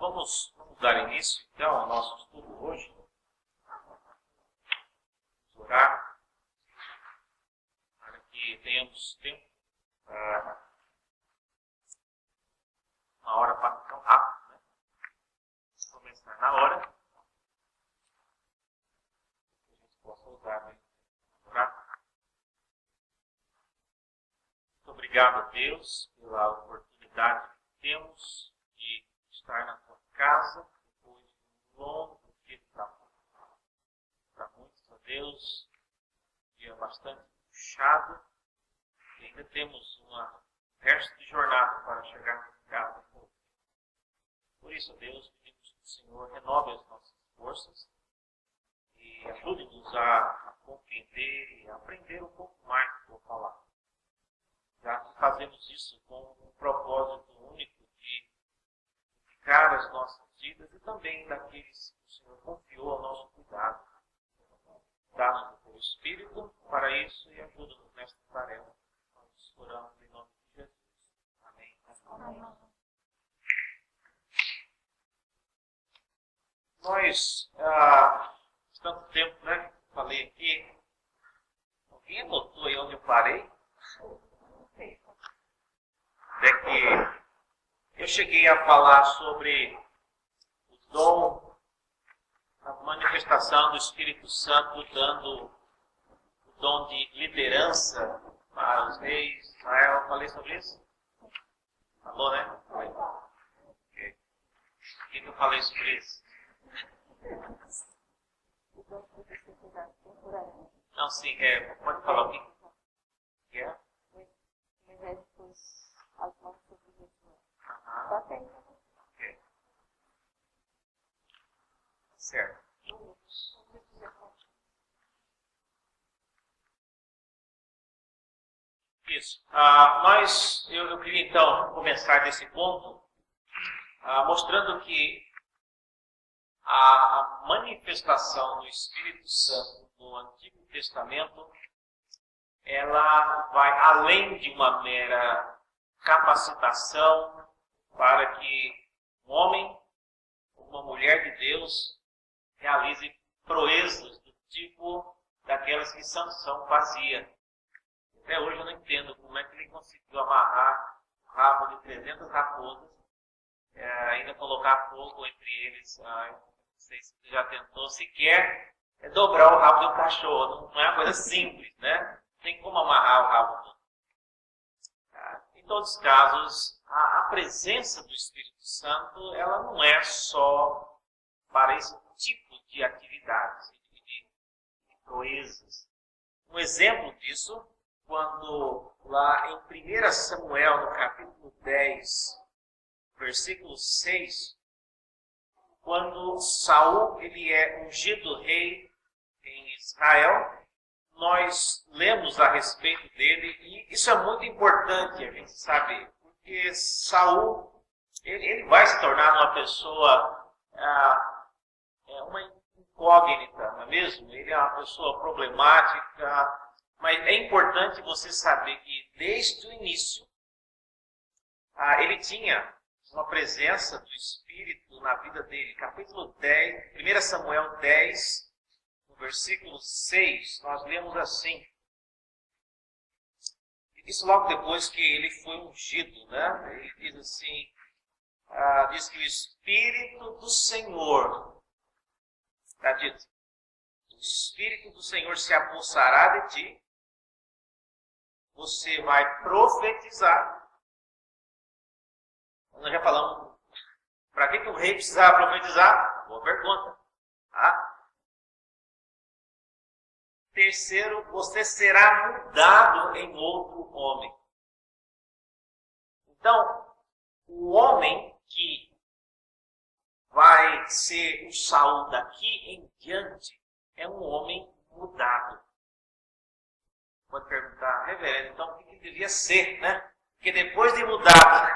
Vamos dar início, então, ao nosso estudo hoje. Vamos orar para que tenhamos tempo. Uma hora passa tão rápido, né? Vamos começar na hora. Que a gente possa usar, né? Orar. Muito obrigado a Deus pela oportunidade que temos de estar na tua casa depois de um longo dia de trabalho. Para muitos, a Deus, um dia bastante puxado, e ainda temos um resto de jornada para chegar em casa. Por isso, a Deus, pedimos que o Senhor renove as nossas forças e ajude-nos a compreender e a aprender um pouco mais do que eu falar. Já que fazemos isso com um propósito único de edificar as nossas vidas e também daqueles que o Senhor confiou ao nosso cuidado. Dá-nos o teu Espírito para isso e ajuda-nos nesta tarefa. Nós oramos em nome de Jesus. Amém. Amém. Nós, tanto tempo, né? Falei aqui. Alguém anotou aí onde eu parei? É que eu cheguei a falar sobre o dom, a manifestação do Espírito Santo dando o dom de liderança para os reis de Israel. Eu falei sobre isso? Falou, né? Foi. Okay. O que eu falei sobre isso? Não, sim, pode falar o que é? As nossas vidas. Ok. Certo. Isso. Eu queria então começar desse ponto mostrando que a manifestação do Espírito Santo no Antigo Testamento ela vai além de uma mera capacitação para que um homem ou uma mulher de Deus realize proezas do tipo daquelas que Sansão fazia. Até hoje eu não entendo como é que ele conseguiu amarrar o rabo de 300 raposas, ainda colocar fogo entre eles. Não sei se você já tentou sequer dobrar o rabo de um cachorro. Não é uma coisa simples, né? Não tem como amarrar o rabo do Em todos os casos, a presença do Espírito Santo ela não é só para esse tipo de atividades, de proezas. Um exemplo disso, quando lá em 1 Samuel, no capítulo 10, versículo 6, quando Saul ele é ungido rei em Israel, nós lemos a respeito dele e isso é muito importante a gente saber, porque Saul ele vai se tornar uma pessoa, uma incógnita, não é mesmo? Ele é uma pessoa problemática, mas é importante você saber que desde o início ele tinha uma presença do Espírito na vida dele. Capítulo 10, 1 Samuel 10, versículo 6, nós lemos assim. Isso logo depois que ele foi ungido, né? Ele diz assim, diz que o Espírito do Senhor, está dito, o Espírito do Senhor se apossará de ti, você vai profetizar. Nós já falamos, para que o rei precisava profetizar? Boa pergunta. Terceiro, você será mudado em outro homem. Então, o homem que vai ser o Saul daqui em diante é um homem mudado. Pode perguntar, reverendo, então o que ele devia ser, né? Porque depois de mudado,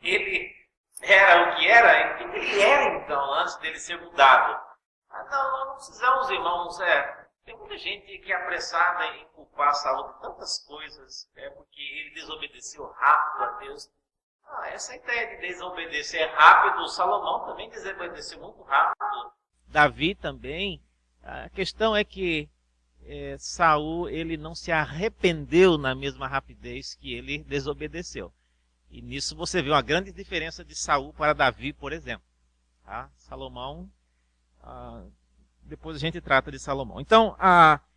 ele era o que era, o que ele era então, antes dele ser mudado? Não precisamos, irmãos, tem muita gente que é apressada em culpar Saul de tantas coisas, porque ele desobedeceu rápido a Deus. Essa ideia de desobedecer rápido, Salomão também desobedeceu muito rápido. Davi também. A questão é que Saul, ele não se arrependeu na mesma rapidez que ele desobedeceu. E nisso você vê uma grande diferença de Saul para Davi, por exemplo. Tá? Salomão, depois a gente trata de Salomão. Então,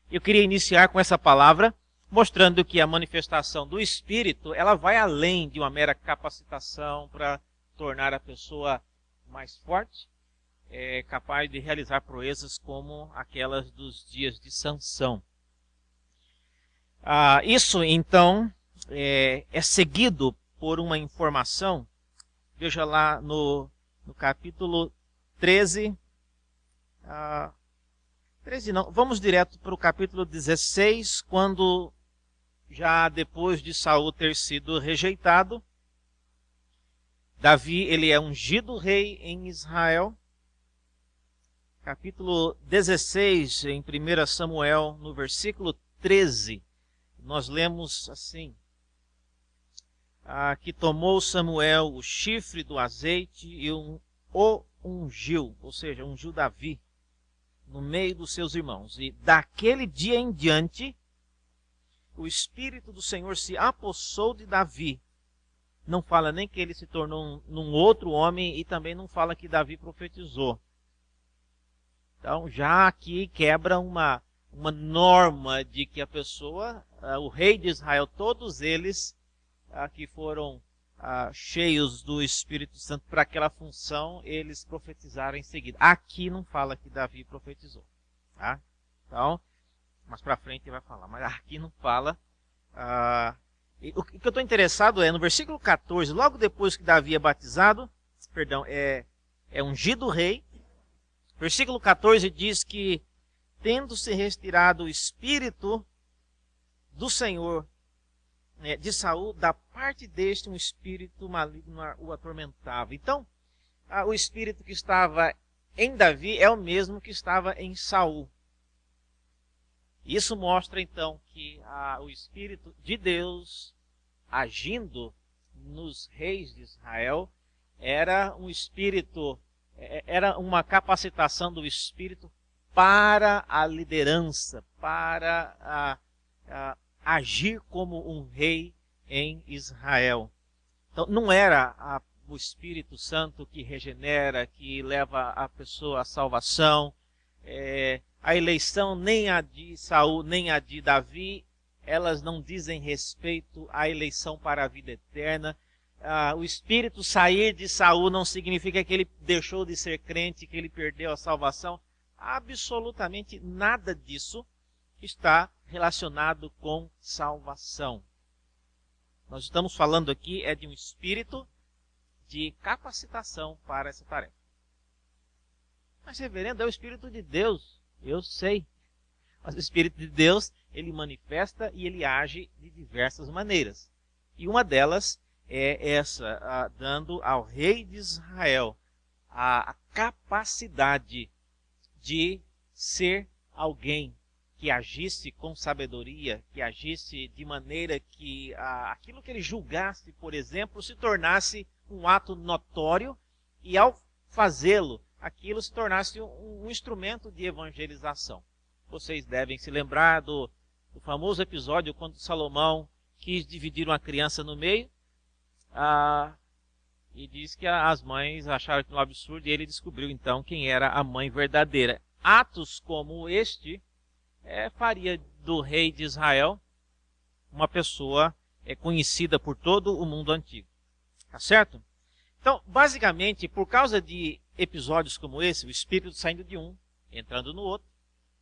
eu queria iniciar com essa palavra, mostrando que a manifestação do Espírito, ela vai além de uma mera capacitação para tornar a pessoa mais forte, capaz de realizar proezas como aquelas dos dias de Sansão. Isso, então, é seguido por uma informação, veja lá no capítulo 13, 13 não, vamos direto para o capítulo 16, quando já depois de Saul ter sido rejeitado, Davi, ele é ungido rei em Israel. Capítulo 16, em 1 Samuel, no versículo 13, nós lemos assim: que tomou Samuel o chifre do azeite e o ungiu, ou seja, ungiu Davi no meio dos seus irmãos. E daquele dia em diante, o Espírito do Senhor se apossou de Davi. Não fala nem que ele se tornou num outro homem e também não fala que Davi profetizou. Então, já aqui quebra uma norma de que a pessoa, o rei de Israel, todos eles que foram cheios do Espírito Santo para aquela função, eles profetizaram em seguida. Aqui não fala que Davi profetizou. Tá? Então, mais para frente vai falar, mas aqui não fala. O que eu estou interessado no versículo 14, logo depois que Davi é batizado, é ungido rei. Versículo 14 diz que, tendo-se retirado o Espírito do Senhor de Saul, da parte deste um espírito maligno o atormentava. Então, o espírito que estava em Davi é o mesmo que estava em Saul. Isso mostra então que o Espírito de Deus agindo nos reis de Israel era um espírito, era uma capacitação do Espírito para a liderança, para agir como um rei em Israel. Então não era o Espírito Santo que regenera, que leva a pessoa à salvação. A eleição, nem a de Saul, nem a de Davi, elas não dizem respeito à eleição para a vida eterna. O Espírito sair de Saul não significa que ele deixou de ser crente, que ele perdeu a salvação. Absolutamente nada disso está relacionado com salvação. Nós estamos falando aqui de um espírito de capacitação para essa tarefa. Mas, reverendo, é o Espírito de Deus. Eu sei. Mas o Espírito de Deus, ele manifesta e ele age de diversas maneiras. E uma delas é essa, dando ao rei de Israel a capacidade de ser alguém que agisse com sabedoria, que agisse de maneira que aquilo que ele julgasse, por exemplo, se tornasse um ato notório e, ao fazê-lo, aquilo se tornasse um instrumento de evangelização. Vocês devem se lembrar do famoso episódio quando Salomão quis dividir uma criança no meio e diz que as mães acharam aquilo um absurdo e ele descobriu então quem era a mãe verdadeira. Atos como este faria do rei de Israel uma pessoa conhecida por todo o mundo antigo. Tá certo? Então, basicamente, por causa de episódios como esse, o Espírito saindo de um, entrando no outro,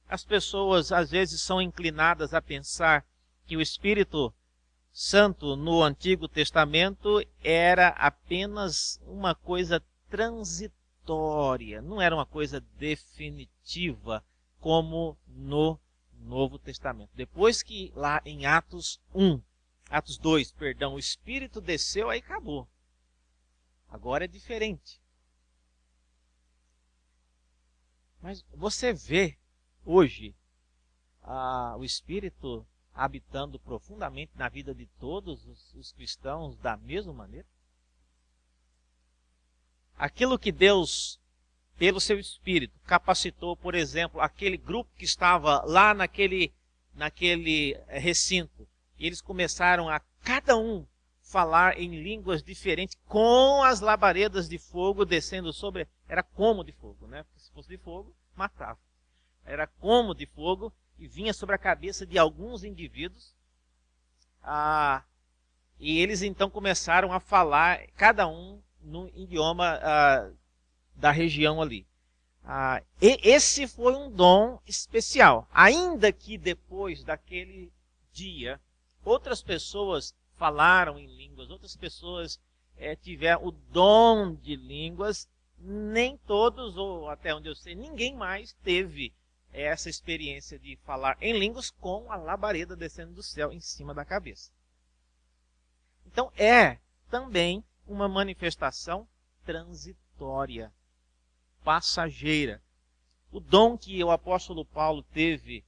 as pessoas às vezes são inclinadas a pensar que o Espírito Santo no Antigo Testamento era apenas uma coisa transitória, não era uma coisa definitiva como no Novo Testamento. Depois que lá em Atos 2, o Espírito desceu, aí acabou. Agora é diferente. Mas você vê hoje o Espírito habitando profundamente na vida de todos os cristãos da mesma maneira? aquilo que Deus, pelo seu Espírito, capacitou, por exemplo, aquele grupo que estava lá naquele recinto, e eles começaram a cada um falar em línguas diferentes, com as labaredas de fogo descendo sobre, era como de fogo, né? Porque se fosse de fogo, matava. Era como de fogo e vinha sobre a cabeça de alguns indivíduos. E eles então começaram a falar, cada um no idioma da região ali. E esse foi um dom especial. Ainda que depois daquele dia, outras pessoas falaram em línguas, outras pessoas tiveram o dom de línguas, nem todos, ou até onde eu sei, ninguém mais teve essa experiência de falar em línguas com a labareda descendo do céu em cima da cabeça. Então é também uma manifestação transitória, passageira. O dom que o apóstolo Paulo teve,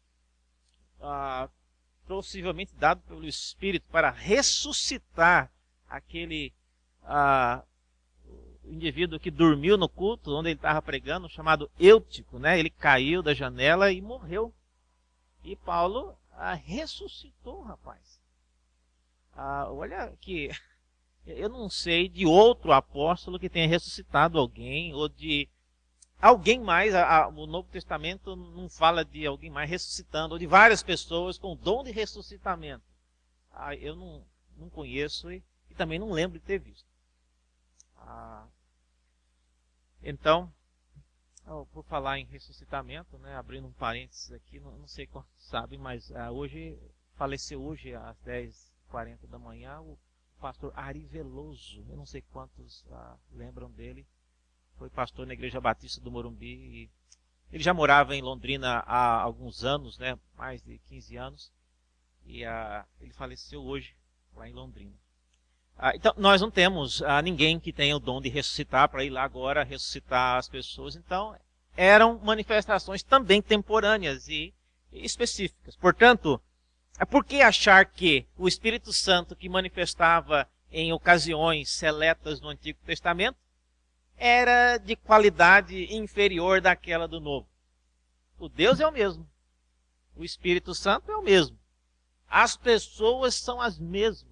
possivelmente dado pelo Espírito, para ressuscitar aquele indivíduo que dormiu no culto, onde ele estava pregando, chamado Eutico, né? Ele caiu da janela e morreu. E Paulo ressuscitou o rapaz. Olha que eu não sei de outro apóstolo que tenha ressuscitado alguém, ou de alguém mais. O Novo Testamento não fala de alguém mais ressuscitando, ou de várias pessoas com o dom de ressuscitamento. Eu não conheço e também não lembro de ter visto. Então, por falar em ressuscitamento, né, abrindo um parênteses aqui, não sei quantos sabem, mas faleceu hoje às 10h40 da manhã o pastor Ari Veloso. Eu não sei quantos lembram dele. Foi pastor na Igreja Batista do Morumbi. E ele já morava em Londrina há alguns anos, né, mais de 15 anos. E ele faleceu hoje lá em Londrina. Então, nós não temos ninguém que tenha o dom de ressuscitar para ir lá agora ressuscitar as pessoas. Então, eram manifestações também temporâneas e específicas. Portanto, por que achar que o Espírito Santo que manifestava em ocasiões seletas no Antigo Testamento era de qualidade inferior daquela do Novo? O Deus é o mesmo. O Espírito Santo é o mesmo. As pessoas são as mesmas.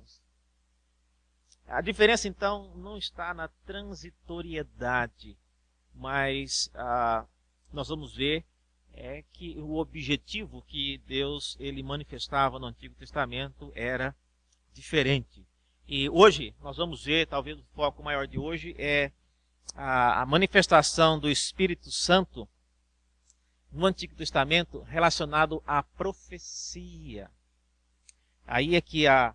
A diferença, então, não está na transitoriedade, mas nós vamos ver que o objetivo que Deus ele manifestava no Antigo Testamento era diferente. E hoje, nós vamos ver, talvez o foco maior de hoje é a manifestação do Espírito Santo no Antigo Testamento relacionado à profecia. Aí é que a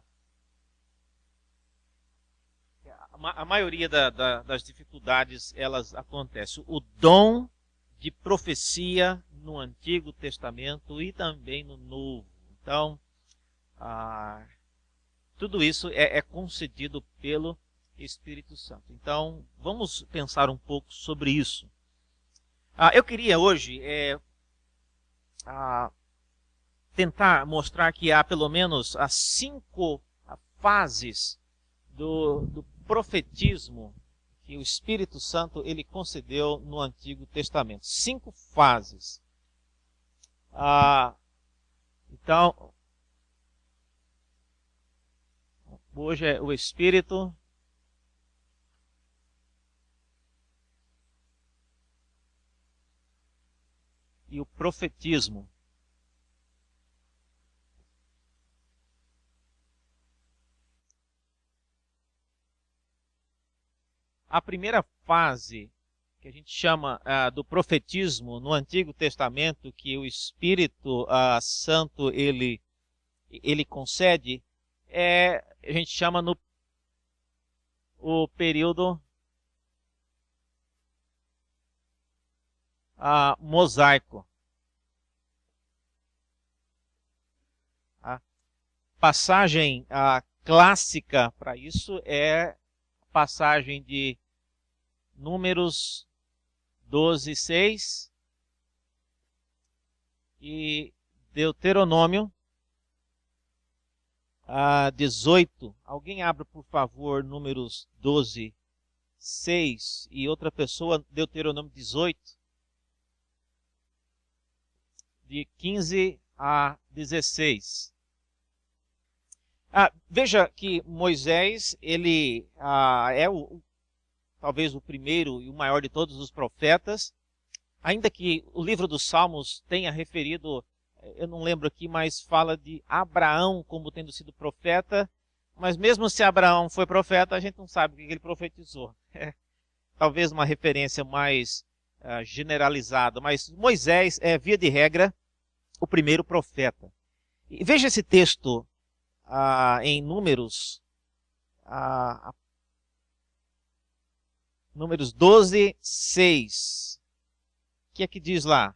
maioria das dificuldades elas acontecem. O dom de profecia no Antigo Testamento e também no Novo. Então, tudo isso é concedido pelo Espírito Santo. Então, vamos pensar um pouco sobre isso. Eu queria hoje tentar mostrar que há pelo menos 5 fases do profetismo que o Espírito Santo ele concedeu no Antigo Testamento. 5 fases. Então, hoje é o Espírito e o profetismo. A primeira fase, que a gente chama do profetismo no Antigo Testamento, que o Espírito Santo ele concede, a gente chama o período mosaico. A passagem clássica para isso é a passagem de Números 12:6 e Deuteronômio 18. Alguém abra, por favor, Números 12, 6 e outra pessoa Deuteronômio 18, de 15 a 16. Veja que Moisés, ele é talvez o primeiro e o maior de todos os profetas, ainda que o livro dos Salmos tenha referido, eu não lembro aqui, mas fala de Abraão como tendo sido profeta, mas mesmo se Abraão foi profeta, a gente não sabe o que ele profetizou. Talvez uma referência mais generalizada, mas Moisés é, via de regra, o primeiro profeta. E veja esse texto em Números, Números 12, 6. O que é que diz lá?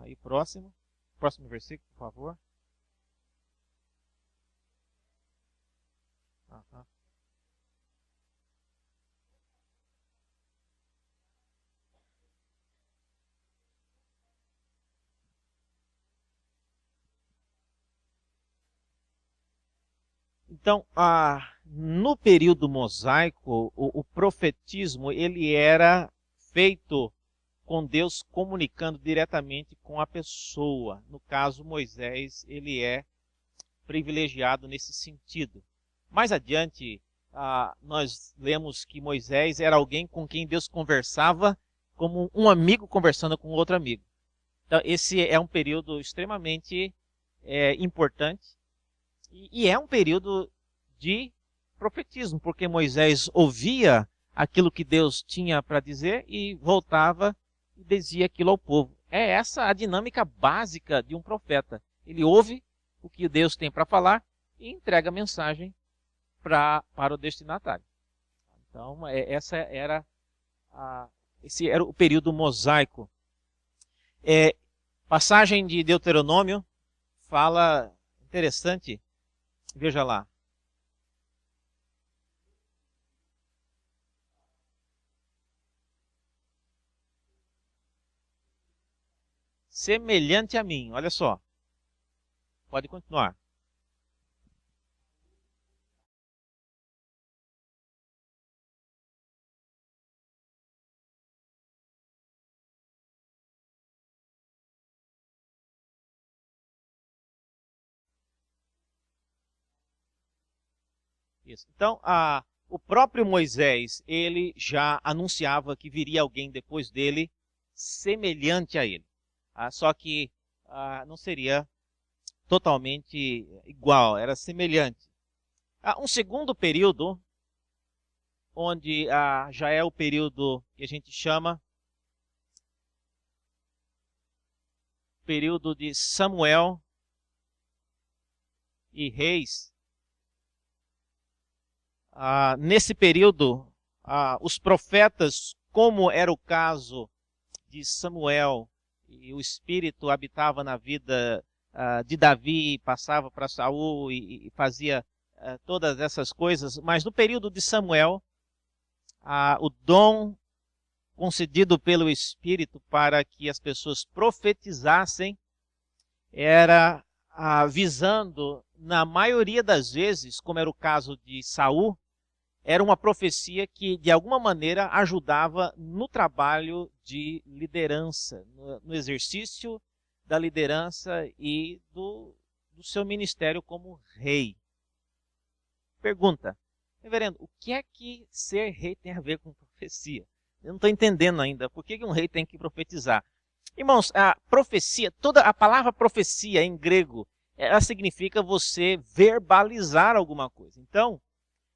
E próximo versículo, por favor. Aham. Então, no período mosaico, o profetismo ele era feito com Deus comunicando diretamente com a pessoa. No caso, Moisés, ele é privilegiado nesse sentido. Mais adiante, nós lemos que Moisés era alguém com quem Deus conversava como um amigo conversando com outro amigo. Então, esse é um período extremamente importante e é um período de profetismo, porque Moisés ouvia aquilo que Deus tinha para dizer e voltava e dizia aquilo ao povo. É essa a dinâmica básica de um profeta. Ele ouve o que Deus tem para falar e entrega a mensagem para o destinatário. Então, esse era o período mosaico. Passagem de Deuteronômio fala, interessante, veja lá. Semelhante a mim, olha só. Pode continuar. Isso. Então, o próprio Moisés, ele já anunciava que viria alguém depois dele semelhante a ele. Só que não seria totalmente igual, era semelhante. Um segundo período, onde já é o período que a gente chama período de Samuel e Reis. Nesse período, os profetas, como era o caso de Samuel, e o Espírito habitava na vida de Davi, passava para Saul e fazia todas essas coisas, mas no período de Samuel, o dom concedido pelo Espírito para que as pessoas profetizassem era visando, na maioria das vezes, como era o caso de Saul, era uma profecia que, de alguma maneira, ajudava no trabalho de liderança, no exercício da liderança e do seu ministério como rei. Pergunta, reverendo, o que é que ser rei tem a ver com profecia? Eu não estou entendendo ainda. Por que um rei tem que profetizar? Irmãos, a profecia, toda a palavra profecia em grego, ela significa você verbalizar alguma coisa. Então,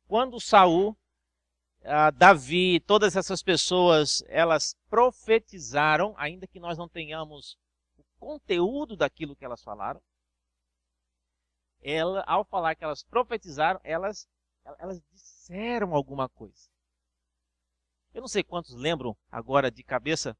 quando Saul, Davi, todas essas pessoas, elas profetizaram, ainda que nós não tenhamos o conteúdo daquilo que elas falaram, ao falar que elas profetizaram, elas disseram alguma coisa. Eu não sei quantos lembram agora de cabeça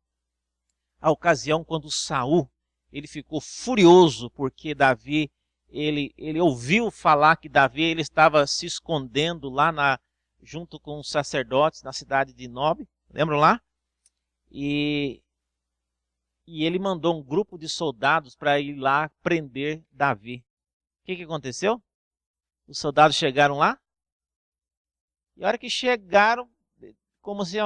a ocasião quando Saul ele ficou furioso porque Davi ele ouviu falar que Davi ele estava se escondendo lá junto com os sacerdotes na cidade de Nob, lembram lá? E e ele mandou um grupo de soldados para ir lá prender Davi. O que aconteceu? Os soldados chegaram lá, e a hora que chegaram, como se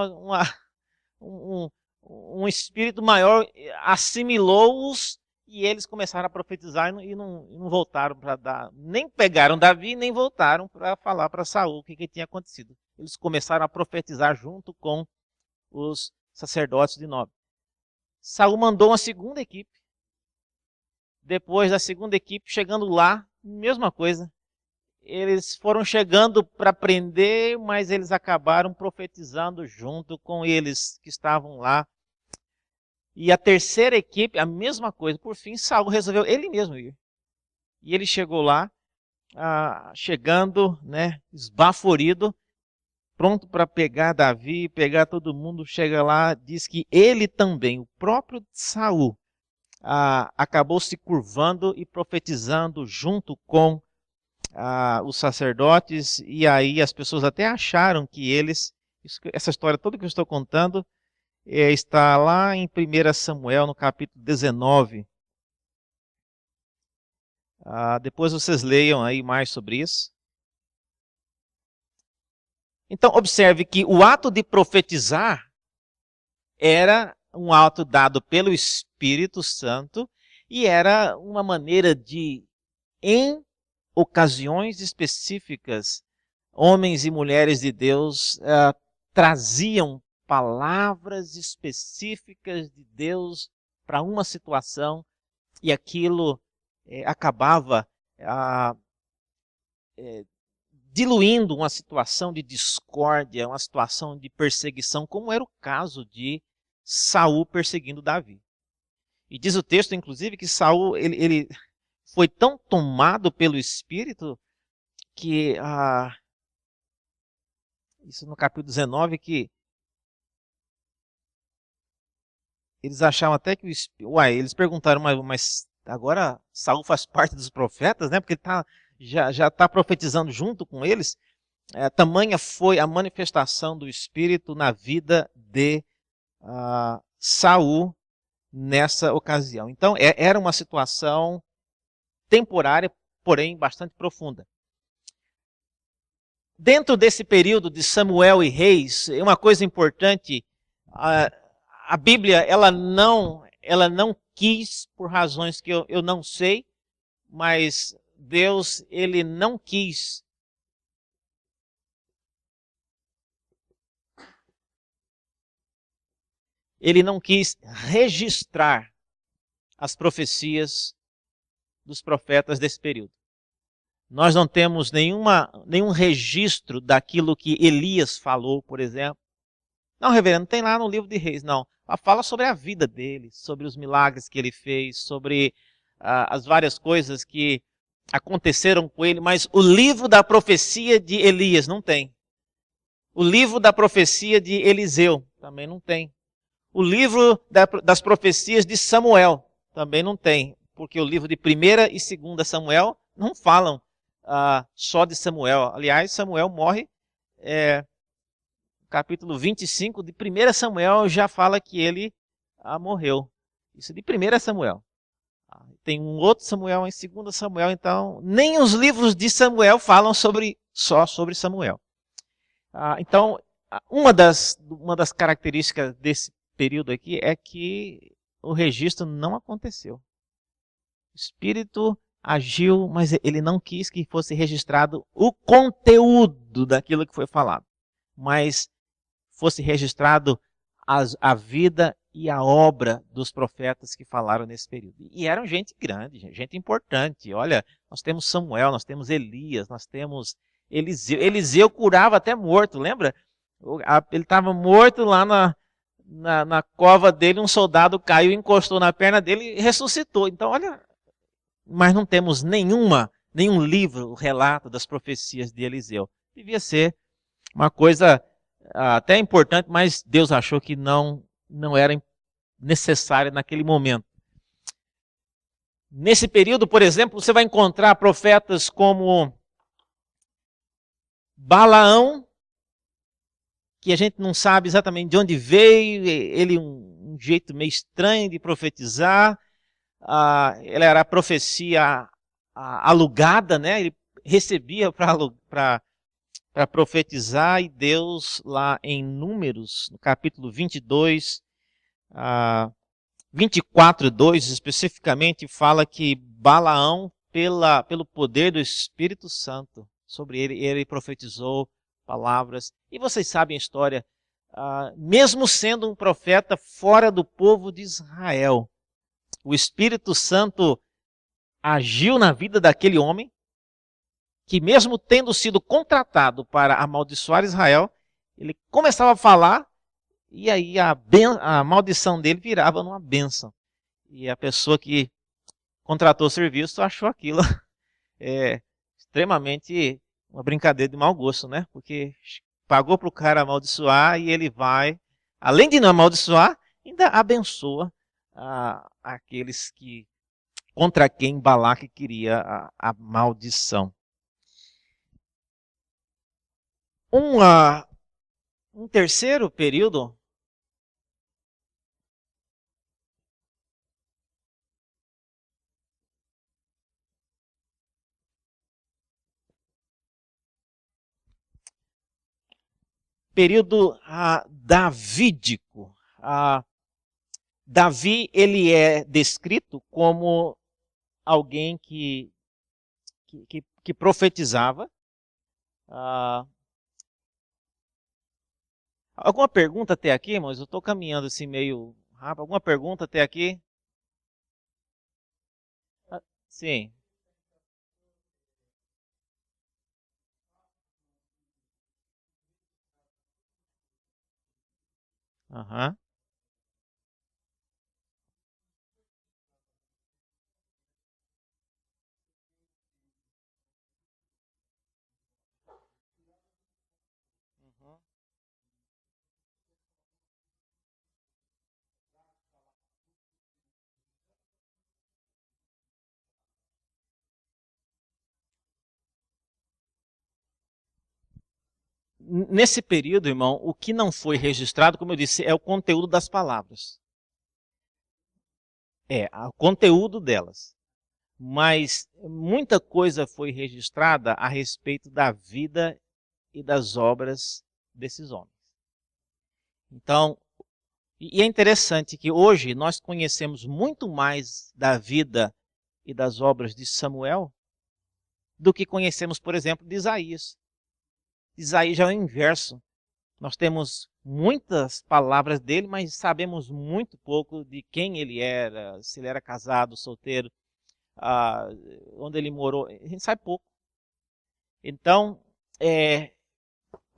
um espírito maior assimilou-os, e eles começaram a profetizar e não voltaram para dar, nem pegaram Davi, nem voltaram para falar para Saul o que tinha acontecido. Eles começaram a profetizar junto com os sacerdotes de Nob. Saul mandou uma segunda equipe. Depois da segunda equipe, chegando lá, mesma coisa. Eles foram chegando para prender, mas eles acabaram profetizando junto com eles que estavam lá. E a terceira equipe, a mesma coisa. Por fim, Saul resolveu ele mesmo ir. E ele chegou lá, chegando, né, esbaforido, pronto para pegar Davi, pegar todo mundo. Chega lá, diz que ele também, o próprio Saul, acabou se curvando e profetizando junto com os sacerdotes, e aí as pessoas até acharam que essa história toda que eu estou contando está lá em 1 Samuel, no capítulo 19. Depois vocês leiam aí mais sobre isso. Então, observe que o ato de profetizar era um ato dado pelo Espírito Santo e era uma maneira de, em ocasiões específicas, homens e mulheres de Deus traziam palavras específicas de Deus para uma situação, e aquilo acabava diluindo uma situação de discórdia, uma situação de perseguição, como era o caso de Saul perseguindo Davi. E diz o texto, inclusive, que Saul ele foi tão tomado pelo Espírito que, isso no capítulo 19, que eles achavam até que eles perguntaram, mas agora Saul faz parte dos profetas, né? Porque ele já está profetizando junto com eles. Tamanha foi a manifestação do Espírito na vida de Saul nessa ocasião. Então, era uma situação temporária, porém bastante profunda. Dentro desse período de Samuel e Reis, uma coisa importante, a Bíblia ela não quis, por razões que eu não sei, mas Deus ele não quis registrar as profecias dos profetas desse período. Nós não temos nenhum registro daquilo que Elias falou, por exemplo. Não, reverendo, tem lá no livro de Reis, não. Fala sobre a vida dele, sobre os milagres que ele fez, sobre as várias coisas que aconteceram com ele, mas o livro da profecia de Elias não tem. O livro da profecia de Eliseu também não tem. O livro das profecias de Samuel também não tem, porque o livro de 1 e 2 Samuel não falam só de Samuel. Aliás, Samuel morre, capítulo 25 de 1 Samuel já fala que ele morreu. Isso de 1 Samuel. Tem um outro Samuel em 2 Samuel, então nem os livros de Samuel falam só sobre Samuel. Então, uma das características desse período aqui é que o registro não aconteceu. O Espírito agiu, mas ele não quis que fosse registrado o conteúdo daquilo que foi falado, mas fosse registrado a vida e a obra dos profetas que falaram nesse período. E eram gente grande, gente importante. Olha, nós temos Samuel, nós temos Elias, nós temos Eliseu. Eliseu curava até morto, lembra? Ele estava morto lá na cova dele, um soldado caiu, encostou na perna dele e ressuscitou. Então, olha, mas não temos nenhum livro, relato das profecias de Eliseu. Devia ser uma coisa até importante, mas Deus achou que não era necessário naquele momento. Nesse período, por exemplo, você vai encontrar profetas como Balaão, que a gente não sabe exatamente de onde veio, ele um jeito meio estranho de profetizar. Ela era a profecia alugada, né? Ele recebia para profetizar, e Deus, lá em Números, no capítulo 22, 24:2, especificamente, fala que Balaão, pelo poder do Espírito Santo sobre ele profetizou palavras. E vocês sabem a história, mesmo sendo um profeta fora do povo de Israel, o Espírito Santo agiu na vida daquele homem, que mesmo tendo sido contratado para amaldiçoar Israel, ele começava a falar, e aí a maldição dele virava numa bênção. E a pessoa que contratou o serviço achou aquilo extremamente uma brincadeira de mau gosto, né? Porque pagou para o cara amaldiçoar e ele vai, além de não amaldiçoar, ainda abençoa aqueles contra quem Balaque queria a maldição. Um terceiro período davídico. Davi, ele é descrito como alguém que profetizava. Alguma pergunta até aqui, irmãos? Eu estou caminhando assim meio rápido. Alguma pergunta até aqui? Sim. Aham. Nesse período, irmão, o que não foi registrado, como eu disse, é o conteúdo das palavras. O conteúdo delas. Mas muita coisa foi registrada a respeito da vida e das obras desses homens. Então, e é interessante que hoje nós conhecemos muito mais da vida e das obras de Samuel do que conhecemos, por exemplo, de Isaías. Isaías já é o inverso. Nós temos muitas palavras dele, mas sabemos muito pouco de quem ele era, se ele era casado, solteiro, onde ele morou. A gente sabe pouco. Então,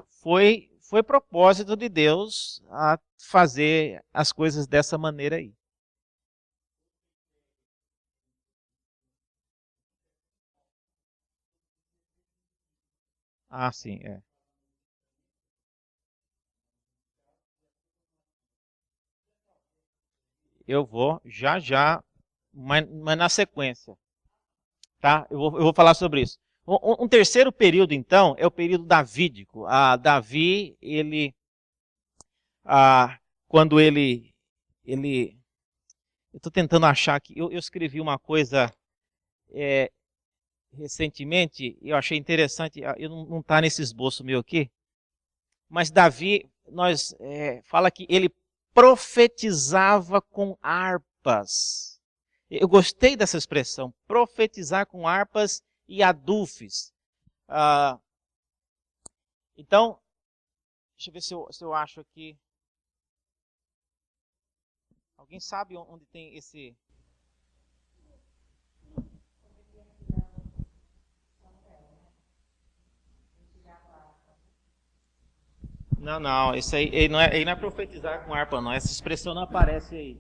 foi propósito de Deus a fazer as coisas dessa maneira aí. Sim, é. Eu vou já, mas na sequência, tá? Eu vou falar sobre isso. Um terceiro período, então, é o período davídico. Davi, ele, quando eu estou tentando achar aqui, eu escrevi uma coisa recentemente, eu achei interessante, eu não está nesse esboço meu aqui, mas Davi, fala que ele profetizava com harpas. Eu gostei dessa expressão, profetizar com harpas e adufes. Então, deixa eu ver se eu acho aqui. Alguém sabe onde tem esse... Não, isso aí ele não é profetizar com harpa, não. Essa expressão não aparece aí.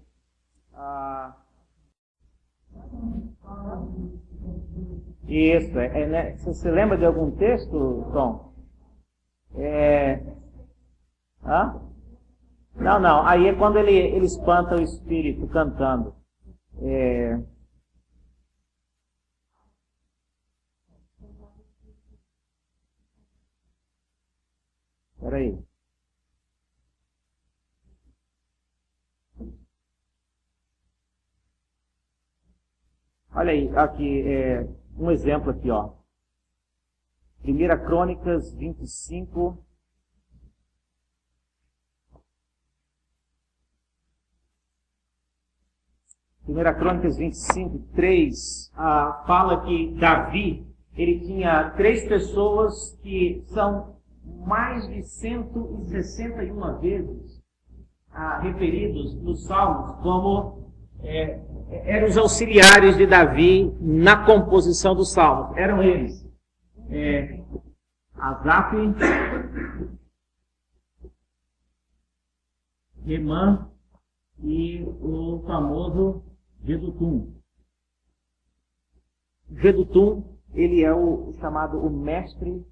Isso, né? Você lembra de algum texto, Tom? Não. Aí é quando ele espanta o espírito cantando. Espera aí. Olha aí, aqui, um exemplo aqui, ó. 1 Crônicas 25. Primeira Crônicas 25, 3, fala que Davi, ele tinha 3 pessoas que são mais de 161 vezes referidos nos Salmos como eram os auxiliares de Davi na composição dos Salmos. Eram eles Asaf, Hemã e o famoso Jedutum. Jedutum, ele é o chamado o mestre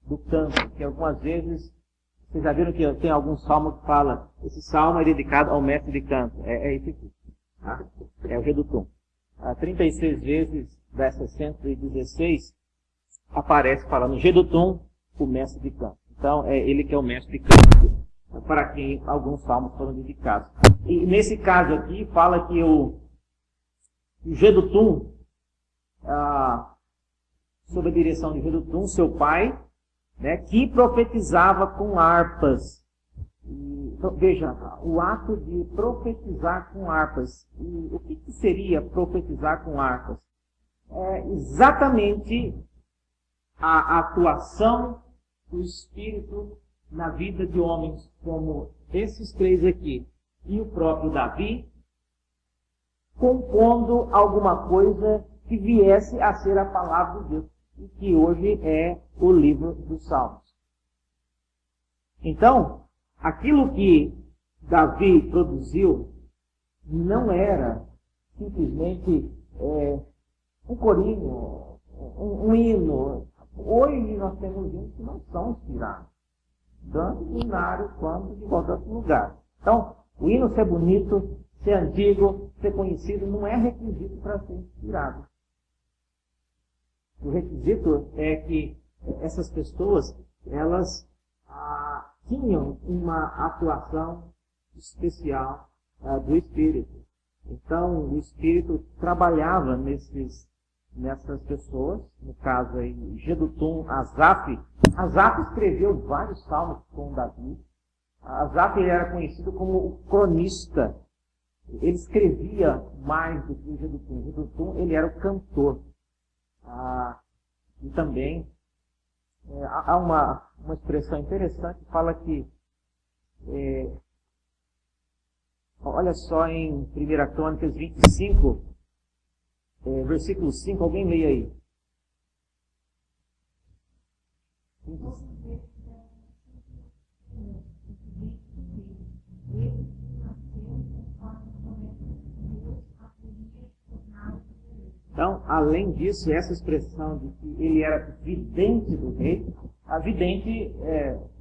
do canto, que algumas vezes, vocês já viram que tem algum salmo que fala, esse salmo é dedicado ao mestre de canto. É esse aqui. Tá? É o Jedutum. 36 vezes dessas 116 aparece falando Jedutum, o mestre de canto. Então, é ele que é o mestre de canto, para quem alguns salmos foram dedicados. E nesse caso aqui, fala que o Jedutum, sob a direção de Jedutum, seu pai, né, que profetizava com harpas. Então, veja, o ato de profetizar com harpas. E o que seria profetizar com harpas? É exatamente a atuação do Espírito na vida de homens como esses 3 aqui e o próprio Davi, compondo alguma coisa que viesse a ser a palavra de Deus, e que hoje é o livro dos Salmos. Então, aquilo que Davi produziu não era simplesmente um corinho, um hino. Hoje nós temos hinos que não são inspirados, tanto no hinário quanto de qualquer outro lugar. Então, o hino ser bonito, ser antigo, ser conhecido, não é requisito para ser inspirado. O requisito é que essas pessoas, elas tinham uma atuação especial do Espírito. Então, o Espírito trabalhava nessas pessoas, no caso aí, Jedutum, Asaf. Asaf escreveu vários salmos com Davi. Asaf era conhecido como o cronista. Ele escrevia mais do que o Jedutum. Jedutum, ele era o cantor. E também há uma expressão interessante que fala que, olha só em 1 Crônicas 25, versículo 5, alguém leia aí. Então, além disso, essa expressão de que ele era vidente do rei, a vidente,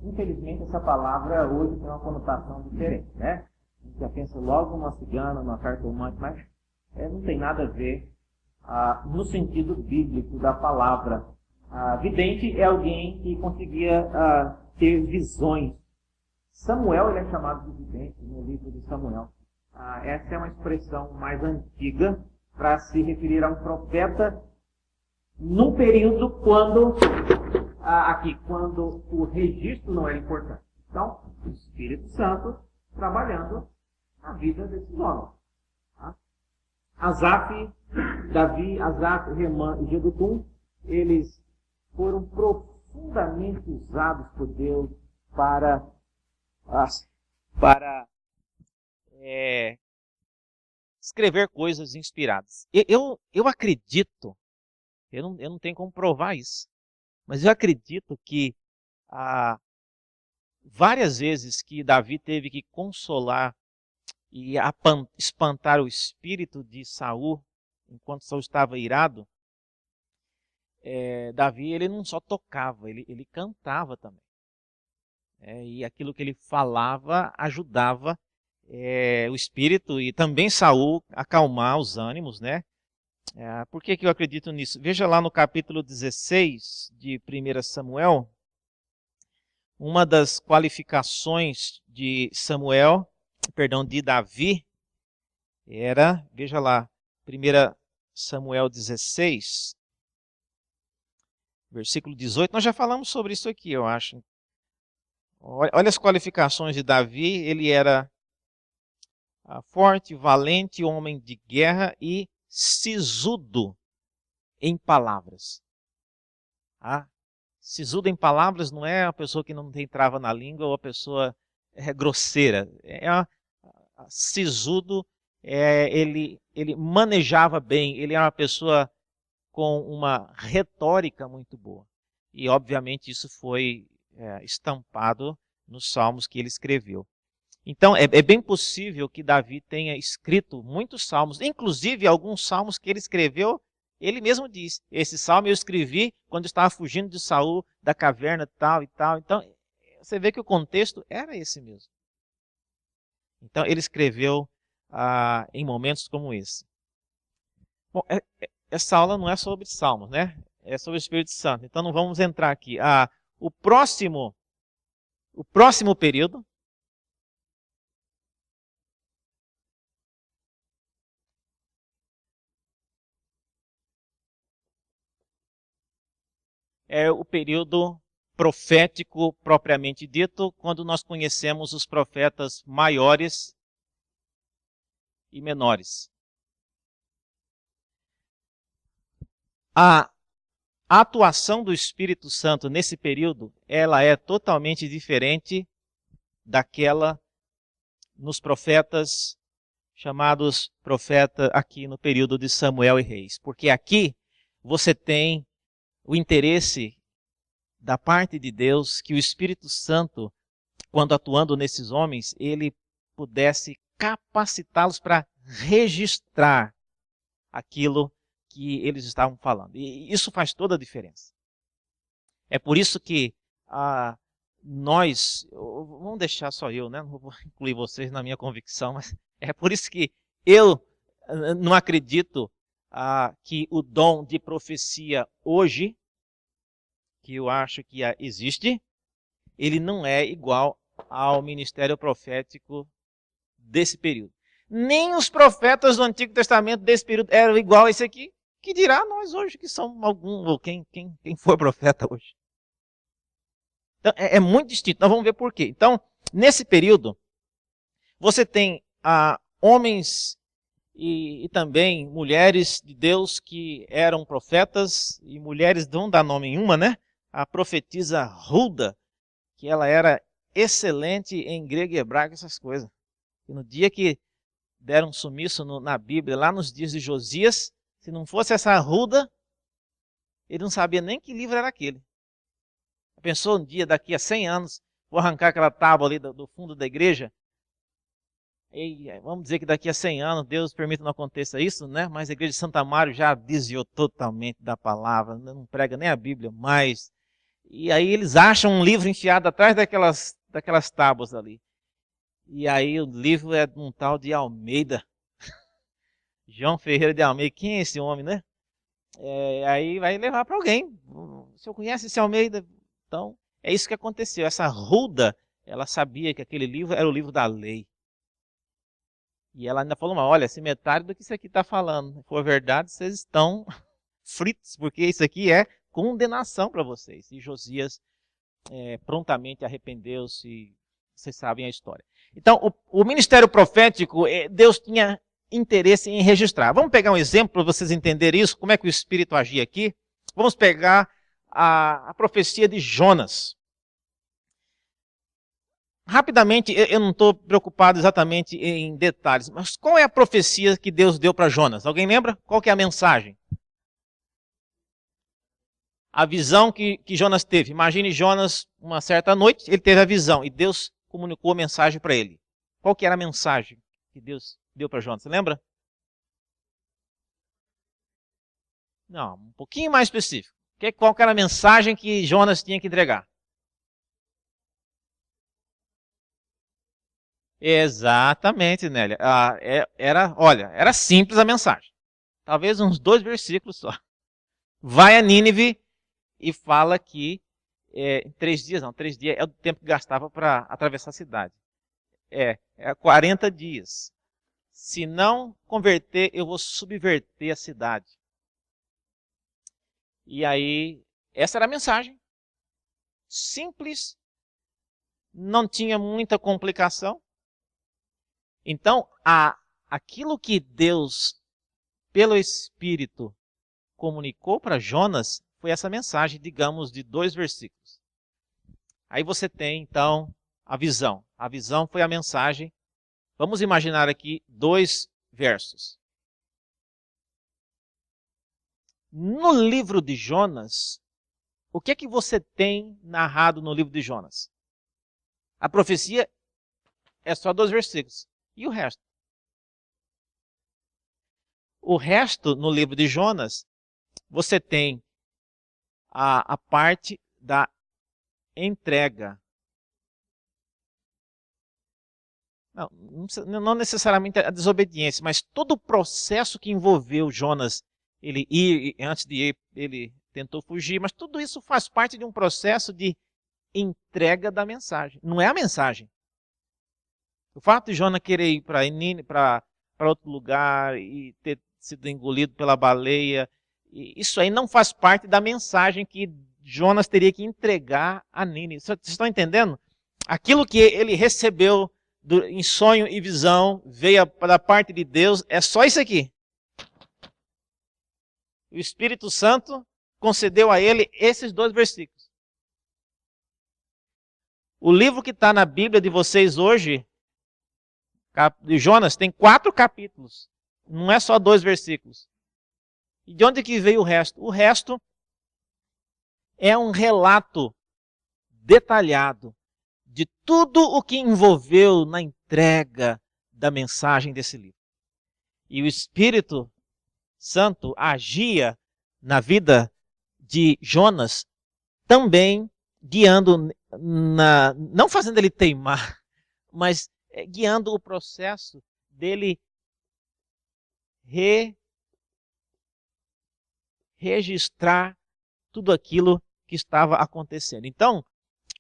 infelizmente, essa palavra hoje tem uma conotação diferente, né? A gente já pensa logo numa cigana, numa cartomante, mas não tem nada a ver no sentido bíblico da palavra. Vidente é alguém que conseguia ter visões. Samuel, ele é chamado de vidente no livro de Samuel. Essa é uma expressão mais antiga para se referir a um profeta num período quando o registro não era importante. Então, o Espírito Santo trabalhando na vida desses homens. Tá? Asaf, Davi, Asaf, Hemã e Jedutum, eles foram profundamente usados por Deus para escrever coisas inspiradas. Eu acredito, eu não tenho como provar isso, mas eu acredito que várias vezes que Davi teve que consolar e espantar o espírito de Saul, enquanto Saul estava irado, Davi ele não só tocava, ele cantava também. E aquilo que ele falava ajudava o espírito e também Saul acalmar os ânimos, né? Por que eu acredito nisso? Veja lá no capítulo 16 de 1 Samuel, uma das qualificações de de Davi era, veja lá, 1 Samuel 16, versículo 18. Nós já falamos sobre isso aqui, eu acho. Olha as qualificações de Davi. Ele era forte, valente, homem de guerra e sisudo em palavras. Sisudo em palavras não é uma pessoa que não tem trava na língua ou a pessoa grosseira. Sisudo, ele manejava bem, ele era uma pessoa com uma retórica muito boa. E, obviamente, isso foi estampado nos salmos que ele escreveu. Então, é bem possível que Davi tenha escrito muitos salmos, inclusive alguns salmos que ele escreveu, ele mesmo diz, esse salmo eu escrevi quando estava fugindo de Saul, da caverna tal e tal. Então, você vê que o contexto era esse mesmo. Então, ele escreveu em momentos como esse. Bom, essa aula não é sobre salmos, né? É sobre o Espírito Santo. Então, não vamos entrar aqui. O próximo período é o período profético propriamente dito, quando nós conhecemos os profetas maiores e menores. A atuação do Espírito Santo nesse período, ela é totalmente diferente daquela nos profetas chamados profetas aqui no período de Samuel e Reis. Porque aqui você tem o interesse da parte de Deus que o Espírito Santo, quando atuando nesses homens, ele pudesse capacitá-los para registrar aquilo que eles estavam falando. E isso faz toda a diferença. É por isso que nós, vamos deixar só eu, né? Não vou incluir vocês na minha convicção, mas é por isso que eu não acredito que o dom de profecia hoje, que eu acho que existe, ele não é igual ao ministério profético desse período. Nem os profetas do Antigo Testamento desse período eram igual a esse aqui. Que dirá nós hoje que somos algum, ou quem for profeta hoje. Então, é muito distinto. Nós vamos ver por quê. Então, nesse período, você tem homens e também mulheres de Deus que eram profetas, e mulheres, não dá nome em uma, né? A profetisa Hulda, que ela era excelente em grego e hebraico, essas coisas. E no dia que deram sumiço na Bíblia, lá nos dias de Josias, se não fosse essa Hulda, ele não sabia nem que livro era aquele. Pensou um dia, daqui a 100 anos, vou arrancar aquela tábua ali do fundo da igreja. E vamos dizer que daqui a 100 anos, Deus permita que não aconteça isso, né? Mas a igreja de Santa Mário já desviou totalmente da palavra, não prega nem a Bíblia mais. E aí eles acham um livro enfiado atrás daquelas tábuas ali. E aí o livro é de um tal de Almeida. João Ferreira de Almeida. Quem é esse homem, né? Aí vai levar para alguém. O senhor conhece esse Almeida? Então, é isso que aconteceu. Essa Hulda, ela sabia que aquele livro era o livro da lei. E ela ainda falou, olha, se metade do que isso aqui está falando for verdade, vocês estão fritos, porque isso aqui é condenação para vocês. E Josias prontamente arrependeu-se, e vocês sabem a história. Então, o ministério profético, Deus tinha interesse em registrar. Vamos pegar um exemplo para vocês entenderem isso, como é que o Espírito agia aqui. Vamos pegar a profecia de Jonas. Rapidamente, eu não estou preocupado exatamente em detalhes, mas qual é a profecia que Deus deu para Jonas? Alguém lembra? Qual que é a mensagem? A visão que Jonas teve. Imagine Jonas, uma certa noite, ele teve a visão e Deus comunicou a mensagem para ele. Qual que era a mensagem que Deus deu para Jonas? Você lembra? Não, um pouquinho mais específico. Qual que era a mensagem que Jonas tinha que entregar? Exatamente, Nélia. Era simples a mensagem. Talvez uns 2 versículos só. Vai a Nínive e fala que em 3 dias, não, 3 dias é o tempo que gastava para atravessar a cidade. 40 dias. Se não converter, eu vou subverter a cidade. E aí, essa era a mensagem. Simples, não tinha muita complicação. Então, aquilo que Deus, pelo Espírito, comunicou para Jonas foi essa mensagem, digamos, de 2 versículos. Aí você tem, então, a visão. A visão foi a mensagem. Vamos imaginar aqui 2 versos. No livro de Jonas, o que é que você tem narrado no livro de Jonas? A profecia é só 2 versículos. E o resto? O resto, no livro de Jonas, você tem a parte da entrega. Não necessariamente a desobediência, mas todo o processo que envolveu Jonas, ele ir, antes de ir, ele tentou fugir, mas tudo isso faz parte de um processo de entrega da mensagem. Não é a mensagem. O fato de Jonas querer ir para outro lugar e ter sido engolido pela baleia, isso aí não faz parte da mensagem que Jonas teria que entregar a Nínive. Vocês estão entendendo? Aquilo que ele recebeu em sonho e visão, veio da parte de Deus, é só isso aqui. O Espírito Santo concedeu a ele esses 2 versículos. O livro que está na Bíblia de vocês hoje, de Jonas, tem 4 capítulos. Não é só 2 versículos. E de onde que veio o resto? O resto é um relato detalhado de tudo o que envolveu na entrega da mensagem desse livro. E o Espírito Santo agia na vida de Jonas também guiando, não fazendo ele teimar, mas guiando o processo dele registrar tudo aquilo que estava acontecendo. Então,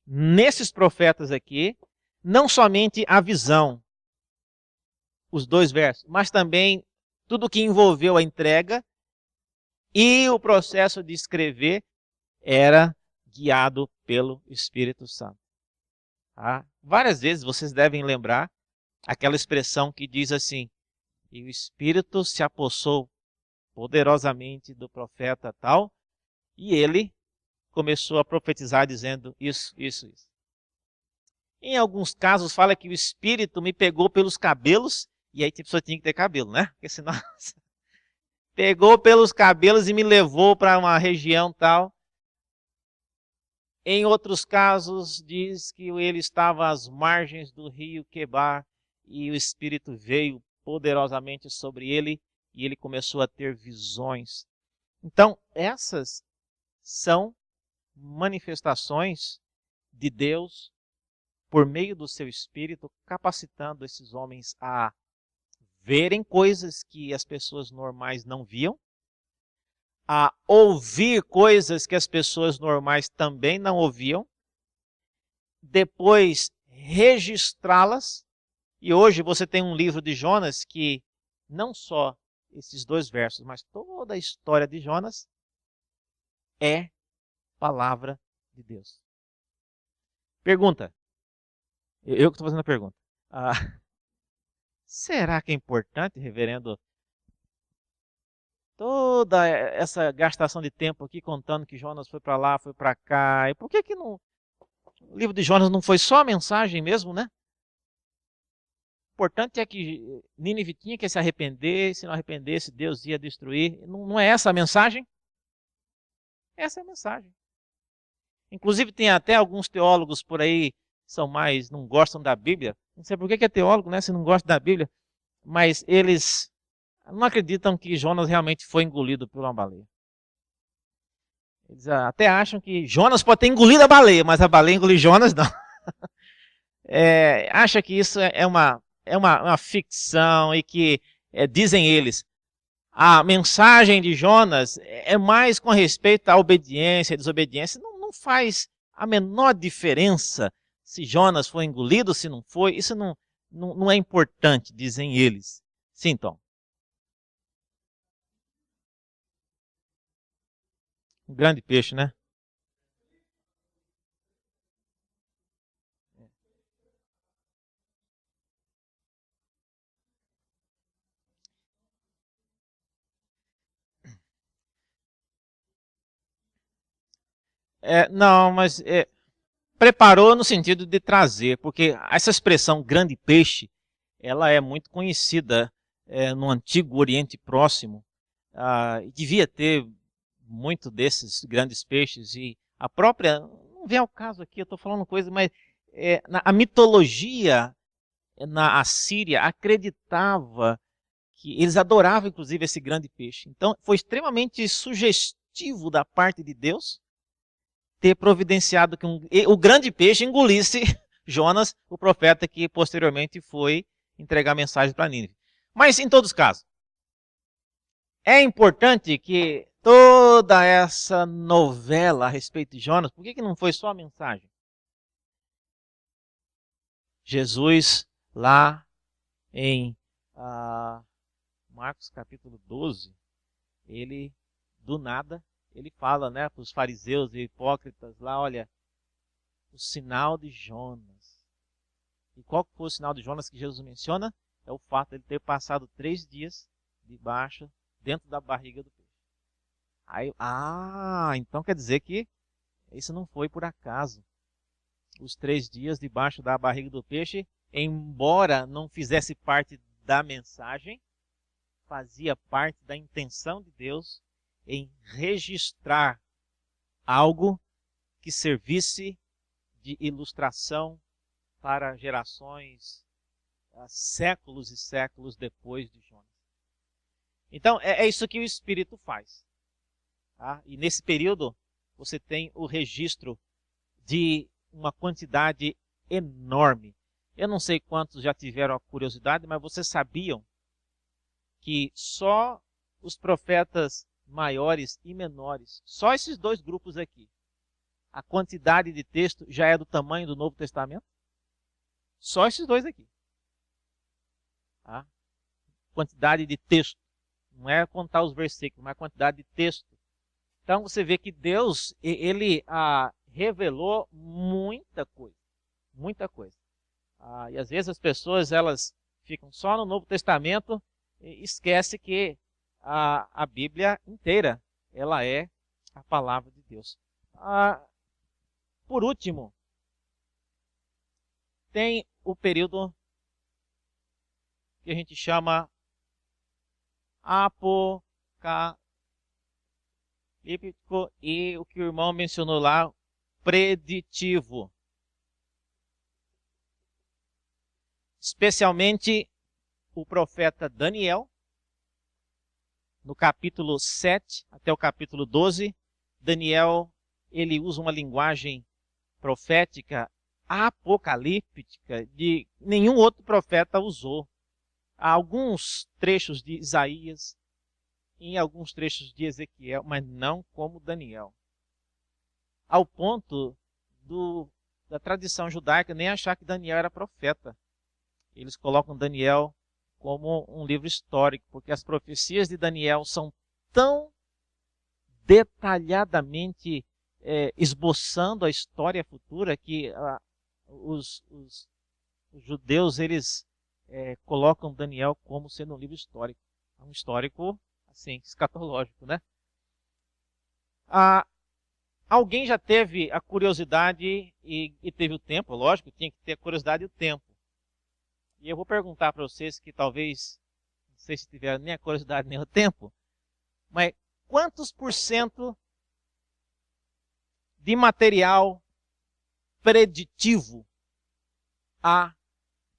nesses profetas aqui, não somente a visão, os 2 versos, mas também tudo que envolveu a entrega e o processo de escrever era guiado pelo Espírito Santo. Tá? Várias vezes vocês devem lembrar aquela expressão que diz assim: e o Espírito se apossou poderosamente do profeta tal, e ele começou a profetizar dizendo isso, isso, isso. Em alguns casos fala que o Espírito me pegou pelos cabelos, e aí a pessoa tinha que ter cabelo, né? Porque senão pegou pelos cabelos e me levou para uma região tal. Em outros casos diz que ele estava às margens do rio Quebar e o Espírito veio poderosamente sobre ele e ele começou a ter visões. Então, essas são manifestações de Deus por meio do seu Espírito, capacitando esses homens a verem coisas que as pessoas normais não viam, a ouvir coisas que as pessoas normais também não ouviam, depois registrá-las. E hoje você tem um livro de Jonas que não só esses 2 versos, mas toda a história de Jonas é palavra de Deus. Pergunta. Eu que estou fazendo a pergunta. Será que é importante, reverendo, toda essa gastação de tempo aqui contando que Jonas foi para lá, foi para cá? E por que não, o livro de Jonas não foi só a mensagem mesmo, né? O importante é que Nínive tinha que se arrepender, se não arrependesse, Deus ia destruir. Não é essa a mensagem? Essa é a mensagem. Inclusive tem até alguns teólogos por aí que são mais, não gostam da Bíblia. Não sei por que é teólogo, né, se não gosta da Bíblia. Mas eles não acreditam que Jonas realmente foi engolido por uma baleia. Eles até acham que Jonas pode ter engolido a baleia, mas a baleia engoliu Jonas, não. Acha que isso é uma ficção e que, dizem eles, a mensagem de Jonas é mais com respeito à obediência e desobediência. Não faz a menor diferença se Jonas foi engolido, se não foi. Isso não é importante, dizem eles. Sim, Tom. Um grande peixe, né? Não, mas preparou no sentido de trazer, porque essa expressão grande peixe, ela é muito conhecida no Antigo Oriente Próximo. Devia ter muito desses grandes peixes e a própria, não vem ao caso aqui, eu estou falando coisa, mas a mitologia na Assíria acreditava que eles adoravam inclusive esse grande peixe. Então foi extremamente sugestivo da parte de Deus ter providenciado que o grande peixe engolisse Jonas, o profeta que posteriormente foi entregar mensagem para Nínive. Mas em todos os casos, é importante que toda essa novela a respeito de Jonas, por que não foi só a mensagem? Jesus, lá em Marcos capítulo 12, ele, do nada, ele fala, né, para os fariseus e hipócritas lá, olha, o sinal de Jonas. E qual foi o sinal de Jonas que Jesus menciona? É o fato de ele ter passado 3 dias debaixo, dentro da barriga do peixe. Aí, então quer dizer que isso não foi por acaso. Os 3 dias debaixo da barriga do peixe, embora não fizesse parte da mensagem, fazia parte da intenção de Deus em registrar algo que servisse de ilustração para gerações séculos e séculos depois de Jonas. Então, é isso que o Espírito faz. Tá? E nesse período, você tem o registro de uma quantidade enorme. Eu não sei quantos já tiveram a curiosidade, mas vocês sabiam que só os profetas maiores e menores, só esses 2 grupos aqui, a quantidade de texto já é do tamanho do Novo Testamento? Só esses 2 aqui. Tá? Quantidade de texto. Não é contar os versículos, mas a quantidade de texto. Então você vê que Deus, ele revelou muita coisa. Muita coisa. E às vezes as pessoas elas ficam só no Novo Testamento e esquecem que a Bíblia inteira ela é a palavra de Deus. Por último, tem o período que a gente chama apocalíptico e o que o irmão mencionou lá, preditivo. Especialmente o profeta Daniel, no capítulo 7 até o capítulo 12, Daniel ele usa uma linguagem profética apocalíptica de nenhum outro profeta usou. Há alguns trechos de Isaías, em alguns trechos de Ezequiel, mas não como Daniel. Ao ponto da tradição judaica nem achar que Daniel era profeta. Eles colocam Daniel como um livro histórico, porque as profecias de Daniel são tão detalhadamente esboçando a história futura que os judeus eles colocam Daniel como sendo um livro histórico. Um histórico, assim, escatológico, né? Alguém já teve a curiosidade e teve o tempo, lógico, tinha que ter a curiosidade e o tempo. E eu vou perguntar para vocês que talvez, não sei se tiveram nem a curiosidade nem o tempo, mas quantos por cento de material preditivo há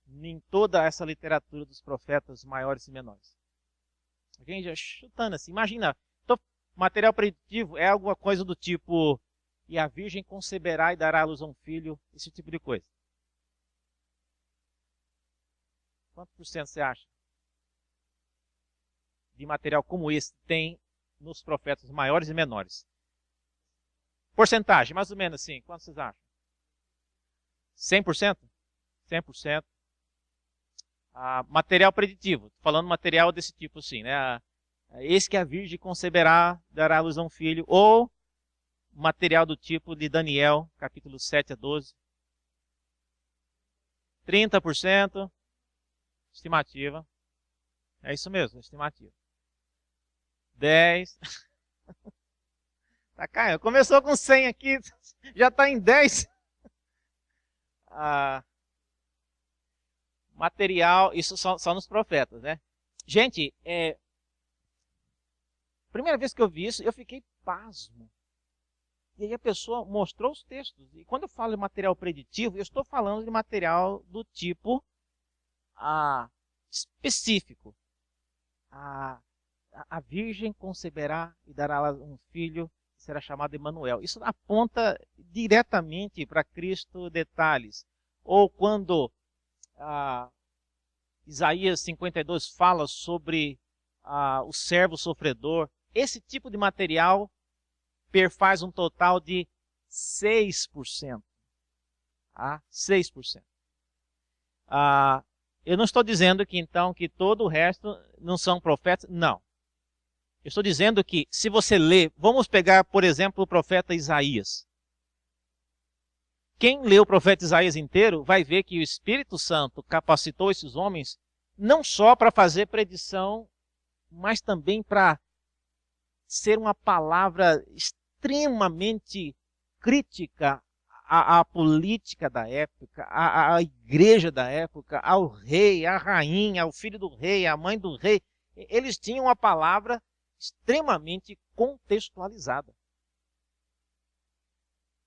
em toda essa literatura dos profetas maiores e menores? Alguém já chutando assim, imagina, material preditivo é alguma coisa do tipo, e a virgem conceberá e dará à luz a um filho, esse tipo de coisa. Quanto por cento você acha de material como esse tem nos profetas maiores e menores? Porcentagem, mais ou menos assim, quanto vocês acham? 100%? 100%. Material preditivo, falando material desse tipo assim, né? Eis que a virgem conceberá, dará à luz a um filho, ou material do tipo de Daniel, capítulo 7 a 12. 30%, estimativa. É isso mesmo, estimativa. 10. Tá caindo. Começou com 100 aqui, já está em 10. Material, isso só nos profetas, né? Gente, primeira vez que eu vi isso, eu fiquei pasmo. E aí a pessoa mostrou os textos. E quando eu falo de material preditivo, eu estou falando de material do tipo específico. A virgem conceberá e dará um filho, que será chamado Emanuel. Isso aponta diretamente para Cristo detalhes. Ou quando Isaías 52 fala sobre o servo sofredor, esse tipo de material perfaz um total de 6%. 6%. Eu não estou dizendo que então que todo o resto não são profetas, não. Eu estou dizendo que se você ler, vamos pegar, por exemplo, o profeta Isaías. Quem lê o profeta Isaías inteiro vai ver que o Espírito Santo capacitou esses homens não só para fazer predição, mas também para ser uma palavra extremamente crítica à política da época, à igreja da época, ao rei, à rainha, ao filho do rei, à mãe do rei. Eles tinham uma palavra extremamente contextualizada.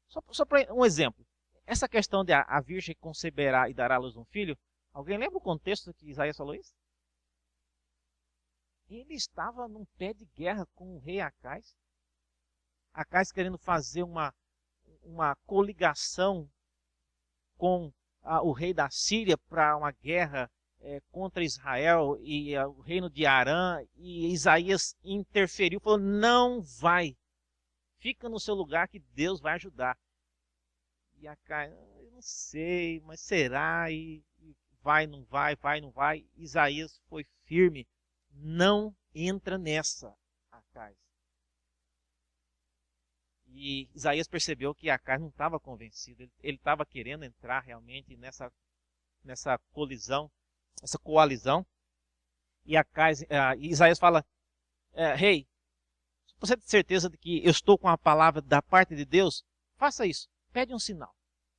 Só para um exemplo. Essa questão de a virgem conceberá e dará à luz um filho, alguém lembra o contexto que Isaías falou isso? Ele estava num pé de guerra com o rei Acais. Acais querendo fazer uma coligação com o rei da Síria para uma guerra contra Israel e o reino de Arã. E Isaías interferiu, falou, não vai. Fica no seu lugar que Deus vai ajudar. E Acais, eu não sei, mas será? E vai, não vai, vai, não vai. Isaías foi firme. Não entra nessa, Acais. E Isaías percebeu que Acais não estava convencido. Ele estava querendo entrar realmente nessa colisão, essa coalizão. E Isaías fala, rei, você tem certeza de que eu estou com a palavra da parte de Deus? Faça isso. Pede um sinal.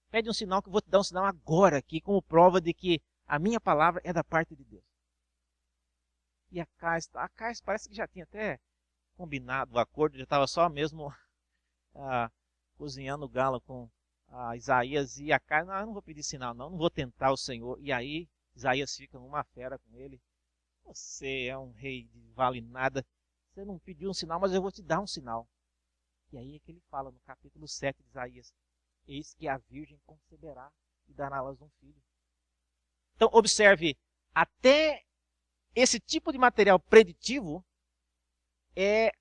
Pede um sinal que eu vou te dar um sinal agora aqui, como prova de que a minha palavra é da parte de Deus. E Acais parece que já tinha até combinado o acordo, já estava só mesmo cozinhando o galo com Isaías. E Acais, não, eu não vou pedir sinal não vou tentar o Senhor. E aí Isaías fica numa fera com ele. Você é um rei de vale nada, você não pediu um sinal, mas eu vou te dar um sinal. E aí é que ele fala no capítulo 7 de Isaías, eis que a virgem conceberá e dará à luz um filho. Então observe, até esse tipo de material preditivo é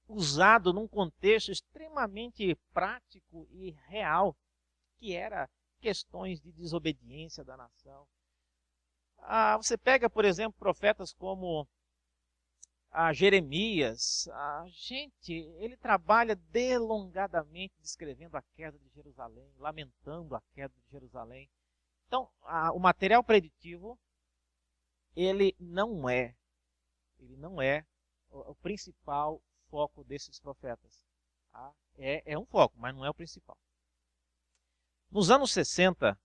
usado num contexto extremamente prático e real, que era questões de desobediência da nação. Você pega, por exemplo, profetas como Jeremias. Gente, ele trabalha delongadamente descrevendo a queda de Jerusalém, lamentando a queda de Jerusalém. Então, o material preditivo, ele não é o principal foco desses profetas. É um foco, mas não é o principal. Nos anos 60,